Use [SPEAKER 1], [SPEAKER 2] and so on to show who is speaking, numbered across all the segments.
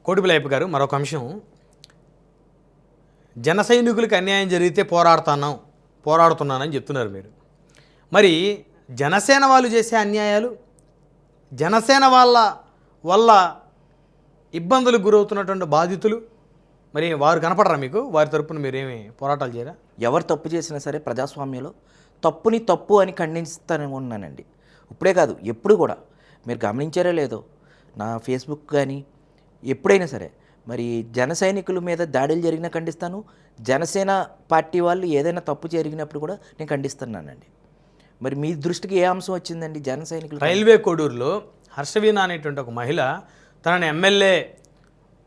[SPEAKER 1] కోటిపిల్లయ్యప్ప గారు, మరొక అంశం. జన సైనికులకు అన్యాయం జరిగితే పోరాడుతున్నానని చెప్తున్నారు మీరు. మరి జనసేన వాళ్ళు చేసే అన్యాయాలు, జనసేన వల్ల ఇబ్బందులకు గురవుతున్నటువంటి బాధితులు, మరి వారు కనపడరా మీకు? వారి తరపున మీరేమి పోరాటాలు చేయరా?
[SPEAKER 2] ఎవరు తప్పు చేసినా సరే ప్రజాస్వామ్యంలో తప్పుని తప్పు అని ఖండిస్తానే ఉన్నానండి. ఇప్పుడే కాదు, ఎప్పుడు కూడా. మీరు గమనించారో లేదో, నా ఫేస్బుక్ కానీ ఎప్పుడైనా సరే మరి జన సైనికుల మీద దాడులు జరిగినా ఖండిస్తాను, జనసేన పార్టీ వాళ్ళు ఏదైనా తప్పు జరిగినప్పుడు కూడా నేను ఖండిస్తున్నానండి. మరి మీ దృష్టికి ఏ అంశం వచ్చిందండి? జన సైనికులు
[SPEAKER 1] రైల్వే కోడూరులో హర్షవీణ అనేటువంటి ఒక మహిళ తనని ఎమ్మెల్యే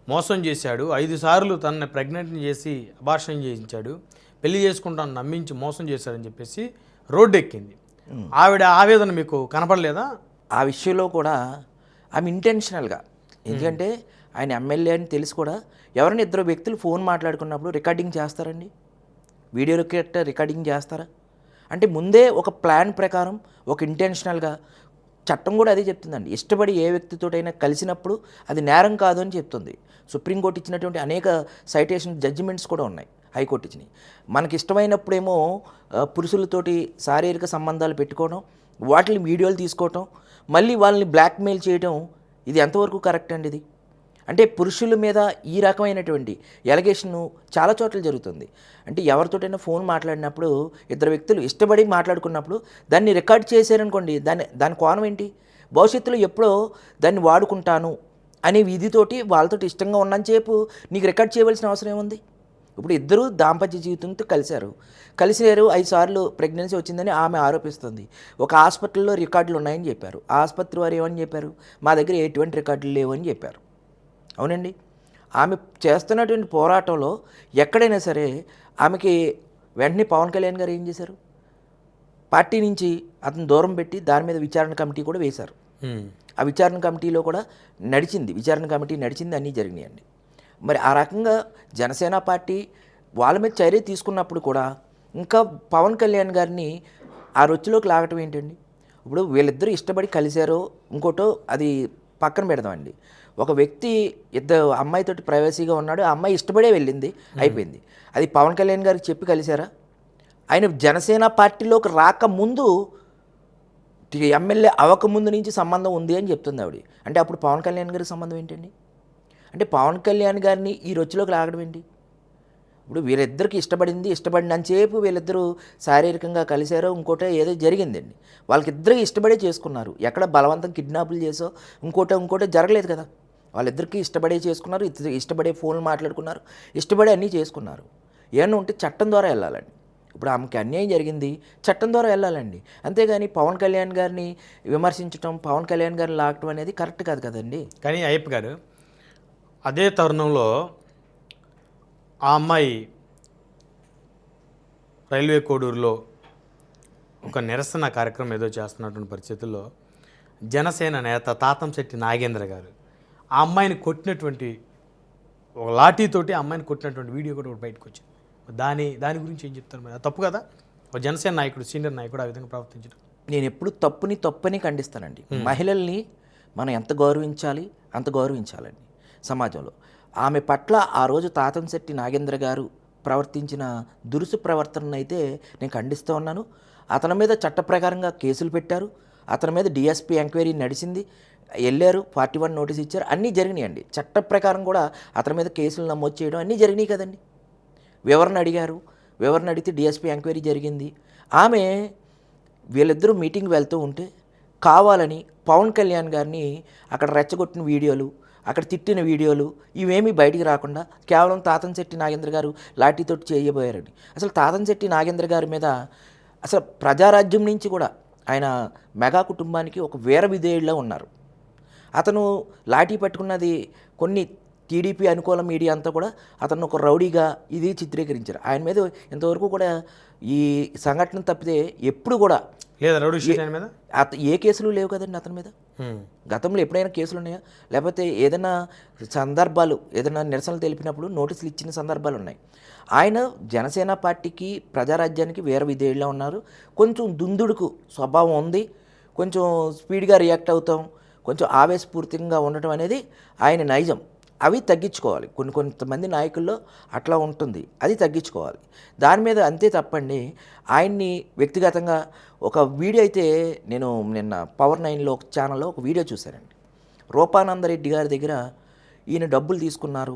[SPEAKER 1] మోసం చేశాడు, 5 సార్లు తనని ప్రెగ్నెంట్ని చేసి అబార్షన్ చేయించాడు, పెళ్లి చేసుకుంటాను నమ్మించి మోసం చేశాడని చెప్పేసి రోడ్డు ఎక్కింది. ఆవిడ ఆవేదన మీకు కనపడలేదా?
[SPEAKER 2] ఆ విషయంలో కూడా ఆమె ఇంటెన్షనల్గా, ఎందుకంటే ఆయన ఎమ్మెల్యే అని తెలిసి కూడా ఎవరైనా ఇద్దరు వ్యక్తులు ఫోన్ మాట్లాడుకున్నప్పుడు రికార్డింగ్ చేస్తారండి? వీడియో రికార్డింగ్ చేస్తారా? అంటే ముందే ఒక ప్లాన్ ప్రకారం, ఒక ఇంటెన్షనల్గా. చట్టం కూడా అదే చెప్తుందండి. ఇష్టపడి ఏ వ్యక్తితోటైనా కలిసినప్పుడు అది నేరం కాదు అని చెప్తుంది. సుప్రీంకోర్టు ఇచ్చినటువంటి అనేక సైటేషన్ జడ్జిమెంట్స్ కూడా ఉన్నాయి, హైకోర్టు ఇచ్చినాయి. మనకి ఇష్టమైనప్పుడేమో పురుషులతోటి శారీరక సంబంధాలు పెట్టుకోవడం, వాటిని వీడియోలు తీసుకోవటం, మళ్ళీ వాళ్ళని బ్లాక్మెయిల్ చేయడం, ఇది ఎంతవరకు కరెక్ట్ అండి? ఇది అంటే పురుషుల మీద ఈ రకమైనటువంటి ఎలిగేషను చాలా చోట్ల జరుగుతుంది. అంటే ఎవరితోటైనా ఫోన్ మాట్లాడినప్పుడు, ఇద్దరు వ్యక్తులు ఇష్టపడి మాట్లాడుకున్నప్పుడు దాన్ని రికార్డ్ చేశారనుకోండి, దాని కోణం ఏంటి? భవిష్యత్తులో ఎప్పుడో దాన్ని వాడుకుంటాను అనే విధితోటి వాళ్ళతోటి ఇష్టంగా ఉన్నంతసేపు నీకు రికార్డ్ చేయవలసిన అవసరం ఏముంది? ఇప్పుడు ఇద్దరు దాంపత్య జీవితంతో కలిశారు, 5 సార్లు ప్రెగ్నెన్సీ వచ్చిందని ఆమె ఆరోపిస్తుంది. ఒక హాస్పిటల్లో రికార్డులు ఉన్నాయని చెప్పారు. ఆ ఆసుపత్రి వారు ఏమని చెప్పారు? మా దగ్గర ఎటువంటి రికార్డులు లేవు అని చెప్పారు. అవునండి. ఆమె చేస్తున్నటువంటి పోరాటంలో ఎక్కడైనా సరే ఆమెకి వెంటనే పవన్ కళ్యాణ్ గారు ఏం చేశారు? పార్టీ నుంచి అతను దూరం పెట్టి దాని మీద విచారణ కమిటీ కూడా వేశారు. ఆ విచారణ కమిటీలో కూడా విచారణ కమిటీ నడిచింది, అన్నీ జరిగినాయండి. మరి ఆ రకంగా జనసేన పార్టీ వాళ్ళ మీద చర్య తీసుకున్నప్పుడు కూడా ఇంకా పవన్ కళ్యాణ్ గారిని ఆ రొచ్చులోకి లాగటం ఏంటండి? ఇప్పుడు వీళ్ళిద్దరూ ఇష్టపడి కలిశారో ఇంకోటో అది పక్కన పెడదామండి. ఒక వ్యక్తి ఇద్దరు అమ్మాయితోటి ప్రైవసీగా ఉన్నాడు, ఆ అమ్మాయి ఇష్టపడే వెళ్ళింది, అయిపోయింది. అది పవన్ కళ్యాణ్ గారికి చెప్పి కలిశారా? ఆయన జనసేన పార్టీలోకి రాకముందు, ఎమ్మెల్యే అవ్వకముందు నుంచి సంబంధం ఉంది అని చెప్తుంది ఆవిడ. అంటే అప్పుడు పవన్ కళ్యాణ్ గారికి సంబంధం ఏంటండి? అంటే పవన్ కళ్యాణ్ గారిని ఈ రొచ్చులోకి లాగడం ఏంటి? ఇప్పుడు వీళ్ళిద్దరికి ఇష్టపడినంతసేపు వీళ్ళిద్దరూ శారీరకంగా కలిశారో ఇంకోటో ఏదో జరిగిందండి. వాళ్ళకిద్దరికి ఇష్టపడే చేసుకున్నారు. ఎక్కడ బలవంతం కిడ్నాపులు చేసో ఇంకోటో జరగలేదు కదా. వాళ్ళిద్దరికీ ఇష్టపడే చేసుకున్నారు, ఇష్టపడే ఫోన్లు మాట్లాడుకున్నారు, ఇష్టపడే అన్నీ చేసుకున్నారు. ఏమన్నా ఉంటే చట్టం ద్వారా వెళ్ళాలండి. ఇప్పుడు ఆమెకి అన్యాయం జరిగింది, చట్టం ద్వారా వెళ్ళాలండి. అంతేగాని పవన్ కళ్యాణ్ గారిని విమర్శించడం, పవన్ కళ్యాణ్ గారిని లాగటం అనేది కరెక్ట్ కాదు కదండి.
[SPEAKER 1] కానీ అయ్యప్ప గారు, అదే తరుణంలో ఆ అమ్మాయి రైల్వే కోడూరులో ఒక నిరసన కార్యక్రమం ఏదో చేస్తున్నటువంటి పరిస్థితుల్లో జనసేన నేత తాతంశెట్టి నాగేంద్ర గారు ఆ అమ్మాయిని కొట్టినటువంటి, ఒక లాఠీతోటి ఆ అమ్మాయిని కొట్టినటువంటి వీడియో కూడా బయటకు వచ్చింది. దాని గురించి ఏం చెప్తారు? మరి తప్పు కదా ఒక జనసేన నాయకుడు, సీనియర్ నాయకుడు ఆ విధంగా ప్రవర్తించడం?
[SPEAKER 2] నేను ఎప్పుడు తప్పని ఖండిస్తానండి. మహిళల్ని మనం ఎంత గౌరవించాలి అంత గౌరవించాలండి సమాజంలో. ఆమె పట్ల ఆ రోజు తాతంశెట్టి నాగేంద్ర గారు ప్రవర్తించిన దురుసు ప్రవర్తనను అయితే నేను ఖండిస్తూ ఉన్నాను. అతని మీద చట్ట ప్రకారంగా కేసులు పెట్టారు, అతని మీద డిఎస్పీ ఎంక్వైరీ నడిచింది, వెళ్ళారు, 41 నోటీస్ ఇచ్చారు, అన్నీ జరిగినాయండి. చట్ట ప్రకారం కూడా అతని మీద కేసులు నమోదు చేయడం అన్నీ జరిగినాయి కదండి. వివరణ అడిగితే డిఎస్పీ ఎంక్వైరీ జరిగింది. ఆమె వీళ్ళిద్దరూ మీటింగ్ వెళ్తూ ఉంటే కావాలని పవన్ కళ్యాణ్ గారిని అక్కడ రెచ్చగొట్టిన వీడియోలు, అక్కడ తిట్టిన వీడియోలు ఇవేమీ బయటికి రాకుండా కేవలం తాతంశెట్టి నాగేంద్ర గారు లాఠీతోటి చేయబోయారండి. అసలు తాతంశెట్టి నాగేంద్ర గారి మీద అసలు ప్రజారాజ్యం నుంచి కూడా ఆయన మెగా కుటుంబానికి ఒక వీర విధేయుడిలా ఉన్నారు. అతను లాఠీ పట్టుకున్నది కొన్ని టీడీపీ అనుకూల మీడియా అంతా కూడా అతను ఒక రౌడీగా ఇది చిత్రీకరించారు. ఆయన మీద ఇంతవరకు కూడా ఈ సంఘటన తప్పితే ఎప్పుడు కూడా
[SPEAKER 1] లేదా రౌడీ షీట్ మీద
[SPEAKER 2] ఏ కేసులు లేవు కదండి అతని మీద. గతంలో ఎప్పుడైనా కేసులు ఉన్నాయా? లేకపోతే ఏదైనా సందర్భాలు, ఏదైనా నిరసనలు తెలిపినప్పుడు నోటీసులు ఇచ్చిన సందర్భాలు ఉన్నాయి. ఆయన జనసేన పార్టీకి, ప్రజారాజ్యానికి వీర విధేయులా ఉన్నారు. కొంచెం దుందుడుకు స్వభావం ఉంది, కొంచెం స్పీడ్గా రియాక్ట్ అవుతాం, కొంచెం ఆవేశపూరితంగా ఉండటం అనేది ఆయన నైజం. అవి తగ్గించుకోవాలి. కొంతమంది నాయకుల్లో అట్లా ఉంటుంది, అది తగ్గించుకోవాలి. దాని మీద అంతే తప్పండి. ఆయన్ని వ్యక్తిగతంగా ఒక వీడియో అయితే నేను నిన్న పవర్ 9లో ఒక ఛానల్లో ఒక వీడియో చూశానండి. రూపానందరెడ్డి గారి దగ్గర ఈయన డబ్బులు తీసుకున్నారు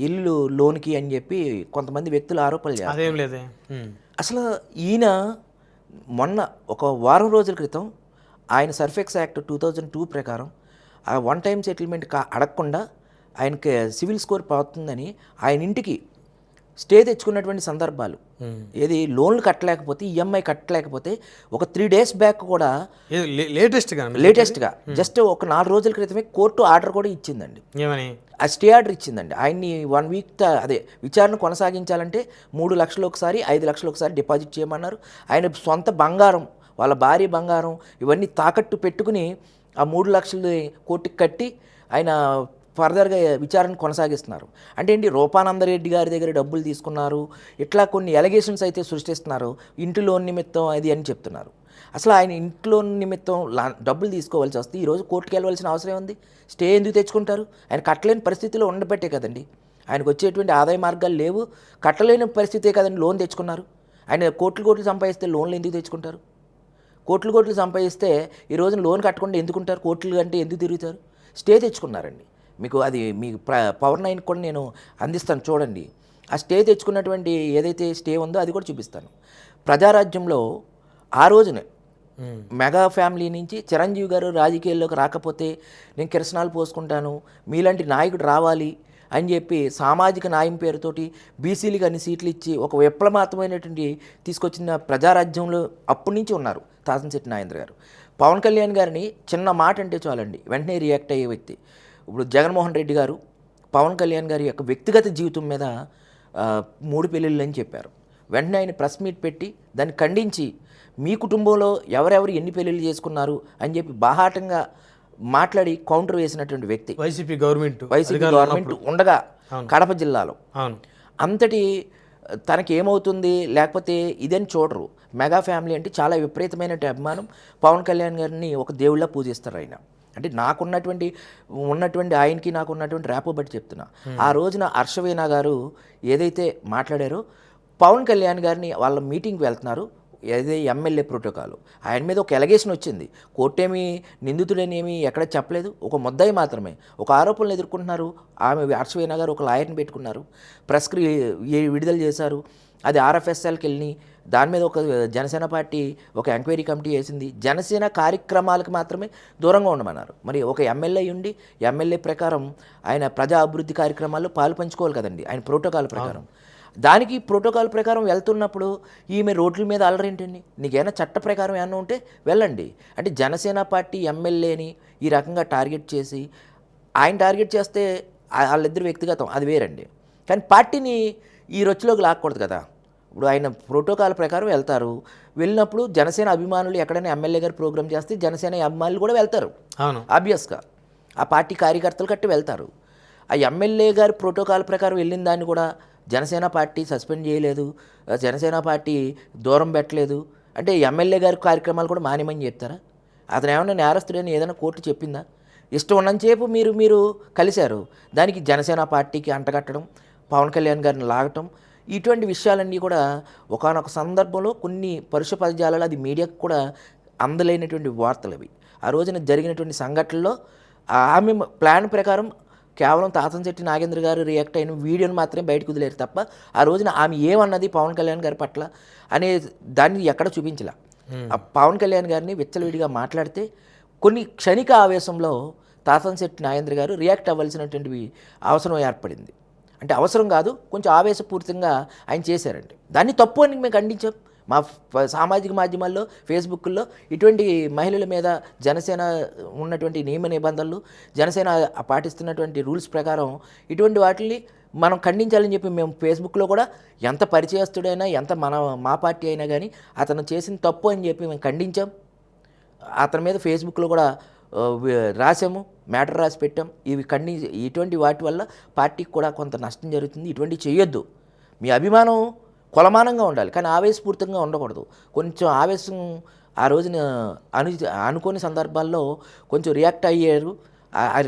[SPEAKER 2] ఇల్లు లోన్కి అని చెప్పి కొంతమంది వ్యక్తులు ఆరోపణలు చేస్తారు.
[SPEAKER 1] అదేం లేదే.
[SPEAKER 2] అసలు ఈయన మొన్న ఒక వారం రోజుల క్రితం ఆయన సర్ఫెక్స్ యాక్ట్ 2002 ప్రకారం ఆ వన్ టైం సెటిల్మెంట్ అడగకుండా ఆయనకి సివిల్ స్కోర్ పోతుందని ఆయన ఇంటికి స్టే తెచ్చుకున్నటువంటి సందర్భాలు. ఏది లోన్లు కట్టలేకపోతే, ఈఎంఐ కట్టలేకపోతే ఒక 3 days బ్యాక్ కూడా లేటెస్ట్గా జస్ట్ ఒక 4 రోజుల క్రితమే కోర్టు ఆర్డర్ కూడా ఇచ్చిందండి.
[SPEAKER 1] ఏమని?
[SPEAKER 2] ఆ స్టే ఆర్డర్ ఇచ్చిందండి. ఆయన్ని 1 week అదే విచారణ కొనసాగించాలంటే 3 లక్షలు ఒకసారి, 5 లక్షలు ఒకసారి డిపాజిట్ చేయమన్నారు. ఆయన సొంత బంగారం, వాళ్ళ భార్య బంగారం ఇవన్నీ తాకట్టు పెట్టుకుని ఆ 3 లక్షలు కోర్టుకి కట్టి ఆయన ఫర్దర్గా విచారణ కొనసాగిస్తున్నారు. అంటే ఏంటి, రూపానందరెడ్డి గారి దగ్గర డబ్బులు తీసుకున్నారు, ఇట్లా కొన్ని ఎలిగేషన్స్ అయితే సృష్టిస్తున్నారు. ఇంటి లోన్ నిమిత్తం అది అని చెప్తున్నారు. అసలు ఆయన ఇంట్లో నిమిత్తం డబ్బులు తీసుకోవాల్సి వస్తే ఈరోజు కోర్టుకు వెళ్ళవలసిన అవసరం ఉంది. స్టే ఎందుకు తెచ్చుకుంటారు? ఆయన కట్టలేని పరిస్థితిలో ఉండబట్టే కదండి. ఆయనకు వచ్చేటువంటి ఆదాయ మార్గాలు లేవు, కట్టలేని పరిస్థితే కదండి లోన్ తెచ్చుకున్నారు. ఆయన కోట్లు సంపాదిస్తే లోన్లు ఎందుకు తెచ్చుకుంటారు? కోట్లు సంపాదిస్తే ఈ రోజున లోన్ కట్టకుండా ఎందుకుంటారు? కోట్లు అంటే ఎందుకు తిరుగుతారు? స్టే తెచ్చుకున్నారండి. మీకు అది మీకు పవర్ 9 కూడా నేను అందిస్తాను చూడండి. ఆ స్టే తెచ్చుకున్నటువంటి ఏదైతే స్టే ఉందో అది కూడా చూపిస్తాను. ప్రజారాజ్యంలో ఆ రోజునే మెగా ఫ్యామిలీ నుంచి చిరంజీవి గారు రాజకీయాల్లోకి రాకపోతే నేను కిరసనాలు పోసుకుంటాను, మీలాంటి నాయకుడు రావాలి అని చెప్పి సామాజిక న్యాయం పేరుతోటి బీసీలకు అన్ని సీట్లు ఇచ్చి ఒక విప్లవాత్మకమైనటువంటి తీసుకొచ్చిన ప్రజారాజ్యంలో అప్పటి నుంచి ఉన్నారు తాతంశెట్టి నాగేంద్ర గారు. పవన్ కళ్యాణ్ గారిని చిన్న మాట అంటే చాలండి వెంటనే రియాక్ట్ అయ్యే వ్యక్తి. ఇప్పుడు జగన్మోహన్ రెడ్డి గారు పవన్ కళ్యాణ్ గారి యొక్క వ్యక్తిగత జీవితం మీద 3 పెళ్ళిళ్ళు అని చెప్పారు. వెంటనే ఆయన ప్రెస్ మీట్ పెట్టి దాన్ని ఖండించి మీ కుటుంబంలో ఎవరెవరు ఎన్ని పెళ్ళిళ్ళు చేసుకున్నారు అని చెప్పి బాహాటంగా మాట్లాడి కౌంటర్ వేసినటువంటి వ్యక్తి.
[SPEAKER 1] వైసీపీ గవర్నమెంట్
[SPEAKER 2] ఉండగా కడప జిల్లాలో అంతటి తనకి ఏమవుతుంది లేకపోతే ఇదని చూడరు. మెగా ఫ్యామిలీ అంటే చాలా విపరీతమైన అభిమానం. పవన్ కళ్యాణ్ గారిని ఒక దేవుళ్ళ పూజిస్తారు ఆయన. అంటే ఉన్నటువంటి ఆయనకి నాకు ఉన్నటువంటి ర్యాపో బట్టి చెప్తున్నా. ఆ రోజున హర్షవీణ గారు ఏదైతే మాట్లాడారో, పవన్ కళ్యాణ్ గారిని వాళ్ళ మీటింగ్కి వెళ్తున్నారు, ఏదైతే ఎమ్మెల్యే ప్రోటోకాల్ ఆయన మీద ఒక ఎలిగేషన్ వచ్చింది. కోర్టేమి నిందితుడనేమి ఎక్కడ చెప్పలేదు, ఒక ముద్దాయి మాత్రమే ఒక ఆరోపణలు ఎదుర్కొంటున్నారు. ఆమె హర్షవీణ గారు ఒక లాయర్ని పెట్టుకున్నారు, ప్రెస్కి విడుదల చేశారు. అది RFSLకి వెళ్ళి దాని మీద ఒక జనసేన పార్టీ ఒక ఎంక్వైరీ కమిటీ వేసింది. జనసేన కార్యక్రమాలకు మాత్రమే దూరంగా ఉండమన్నారు. మరి ఒక ఎమ్మెల్యే ప్రకారం ఆయన ప్రజా అభివృద్ధి కార్యక్రమాల్లో పాలు పంచుకోవాలి కదండి ఆయన ప్రోటోకాల్ ప్రకారం. దానికి ప్రోటోకాల్ ప్రకారం వెళ్తున్నప్పుడు ఈమె రోడ్ల మీద అల్లరేంటండి? నీకేమైనా చట్ట ప్రకారం ఏమన్నా ఉంటే వెళ్ళండి. అంటే జనసేన పార్టీ ఎమ్మెల్యేని ఈ రకంగా టార్గెట్ చేసి ఆయన టార్గెట్ చేస్తే వాళ్ళిద్దరు వ్యక్తిగతం, అది వేరండి. కానీ పార్టీని ఈ రొచ్చులోకి లాక్కూడదు కదా. ఇప్పుడు ఆయన ప్రోటోకాల్ ప్రకారం వెళ్తారు. వెళ్ళినప్పుడు జనసేన అభిమానులు ఎక్కడైనా ఎమ్మెల్యే గారు ప్రోగ్రామ్ చేస్తే జనసేన అభిమానులు కూడా వెళ్తారు. ఆబ్వియస్గా ఆ పార్టీ కార్యకర్తలు కట్టి వెళ్తారు. ఆ ఎమ్మెల్యే గారి ప్రోటోకాల్ ప్రకారం వెళ్ళిన దాన్ని కూడా జనసేన పార్టీ సస్పెండ్ చేయలేదు, జనసేన పార్టీ దూరం పెట్టలేదు. అంటే ఎమ్మెల్యే గారి కార్యక్రమాలు కూడా మానేమని చెప్తారా? అతను ఏమైనా నేరస్తుడని ఏదైనా కోర్టు చెప్పిందా? ఇష్టం ఉన్నంతసేపు మీరు కలిశారు, దానికి జనసేన పార్టీకి అంటగట్టడం, పవన్ కళ్యాణ్ గారిని లాగటం, ఇటువంటి విషయాలన్నీ కూడా ఒకానొక సందర్భంలో కొన్ని పరుష పదజాలాలు అది మీడియాకు కూడా అందలేనటువంటి వార్తలు అవి. ఆ రోజున జరిగినటువంటి సంఘటనలో ఆమె ప్లాన్ ప్రకారం కేవలం తాతంశెట్టి నాగేంద్ర గారు రియాక్ట్ అయిన వీడియోని మాత్రమే బయటకు వదిలేరు తప్ప ఆ రోజున ఆమె ఏమన్నది పవన్ కళ్యాణ్ గారి పట్ల అనే దాన్ని ఎక్కడ చూపించలే. ఆ పవన్ కళ్యాణ్ గారిని విచ్చలవిడిగా మాట్లాడితే కొన్ని క్షణిక ఆవేశంలో తాతంశెట్టి నాగేంద్ర గారు రియాక్ట్ అవ్వాల్సినటువంటి అవసరం ఏర్పడింది. అంటే అవసరం కాదు, కొంచెం ఆవేశపూరితంగా ఆయన చేశారండి. దాన్ని తప్పు అని మేము ఖండించాం. మా సామాజిక మాధ్యమాల్లో ఫేస్బుక్లో ఇటువంటి మహిళల మీద జనసేన ఉన్నటువంటి నియమ నిబంధనలు, జనసేన పాటిస్తున్నటువంటి రూల్స్ ప్రకారం ఇటువంటి వాటిని మనం ఖండించాలని చెప్పి మేము ఫేస్బుక్లో కూడా ఎంత పరిచయస్తుడైనా ఎంత మా పార్టీ అయినా కానీ అతను చేసిన తప్పు అని చెప్పి మేము ఖండించాం. అతని మీద ఫేస్బుక్లో కూడా రాసాము, మ్యాటర్ రాసి పెట్టాం. ఇటువంటి వాటి వల్ల పార్టీకి కూడా కొంత నష్టం జరుగుతుంది, ఇటువంటివి చేయొద్దు. మీ అభిమానం కొలమానంగా ఉండాలి కానీ ఆవేశపూరితంగా ఉండకూడదు. కొంచెం ఆవేశం ఆ రోజున అనుకోని సందర్భాల్లో కొంచెం రియాక్ట్ అయ్యారు.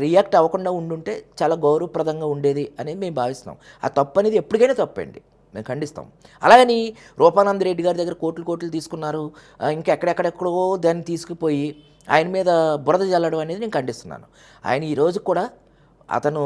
[SPEAKER 2] రియాక్ట్ అవ్వకుండా ఉండుంటే చాలా గౌరవప్రదంగా ఉండేది అనేది మేము భావిస్తున్నాం. ఆ తప్పు అనేది ఎప్పటికైనా తప్పండి, మేము ఖండిస్తాం. అలాగని రూపానంద్ రెడ్డి గారి దగ్గర కోట్లు తీసుకున్నారు, ఇంకెక్కడెక్కడెక్కడో దాన్ని తీసుకుపోయి ఆయన మీద బురద జల్లడం అనేది నేను ఖండిస్తున్నాను. ఆయన ఈరోజు కూడా అతను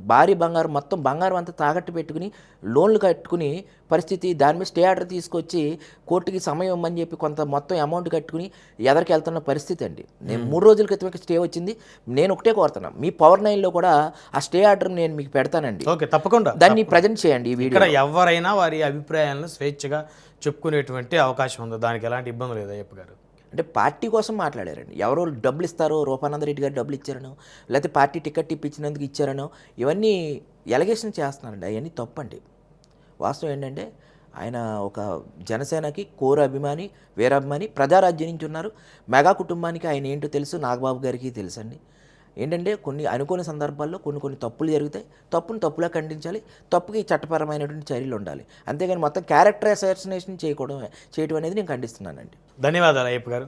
[SPEAKER 2] భారీ బంగారం మొత్తం బంగారం అంతా తాకట్టు పెట్టుకుని లోన్లు కట్టుకుని పరిస్థితి, దాని మీద స్టే ఆర్డర్ తీసుకొచ్చి కోర్టుకి సమయం ఇవ్వమని చెప్పి కొంత మొత్తం అమౌంట్ కట్టుకుని ఎదరికి వెళ్తున్న పరిస్థితి అండి. నేను 3 రోజుల క్రితమే స్టే వచ్చింది. నేను ఒకటే కోరుతున్నాను, మీ పవర్ 9లో కూడా ఆ స్టే ఆర్డర్ నేను మీకు పెడతానండి.
[SPEAKER 1] ఓకే, తప్పకుండా
[SPEAKER 2] దాన్ని ప్రజెంట్ చేయండి. ఈ వీడియో
[SPEAKER 1] ఇక్కడ ఎవరైనా వారి అభిప్రాయాలను స్వేచ్ఛగా చెప్పుకునేటువంటి అవకాశం ఉంది, దానికి ఎలాంటి ఇబ్బంది లేదు అయ్యప్ప గారు.
[SPEAKER 2] అంటే పార్టీ కోసం మాట్లాడారండి. ఎవరో డబ్బులు ఇస్తారో, రూపానంద రెడ్డి గారు డబ్బులు ఇచ్చారనో, లేకపోతే పార్టీ టికెట్ ఇప్పించినందుకు ఇచ్చారనో ఇవన్నీ ఎలగేషన్ చేస్తున్నారండి. అవన్నీ తప్పండి. వాస్తవం ఏంటంటే ఆయన ఒక జనసేనకి కోర్ అభిమాని, వీరాభిమాని, ప్రజారాజ్యం నుంచి ఉన్నారు. మెగా కుటుంబానికి ఆయన ఏంటో తెలుసు, నాగబాబు గారికి తెలుసండి. ఏంటంటే కొన్ని అనుకోని సందర్భాల్లో కొన్ని తప్పులు జరుగుతాయి. తప్పును తప్పులా ఖండించాలి, తప్పుకి చట్టపరమైనటువంటి చర్యలు ఉండాలి. అంతేగాని మొత్తం క్యారెక్టర్ అసాసినేషన్ చేయడం అనేది నేను ఖండిస్తున్నానండి.
[SPEAKER 1] ధన్యవాదాలు అయ్యప్ప గారు.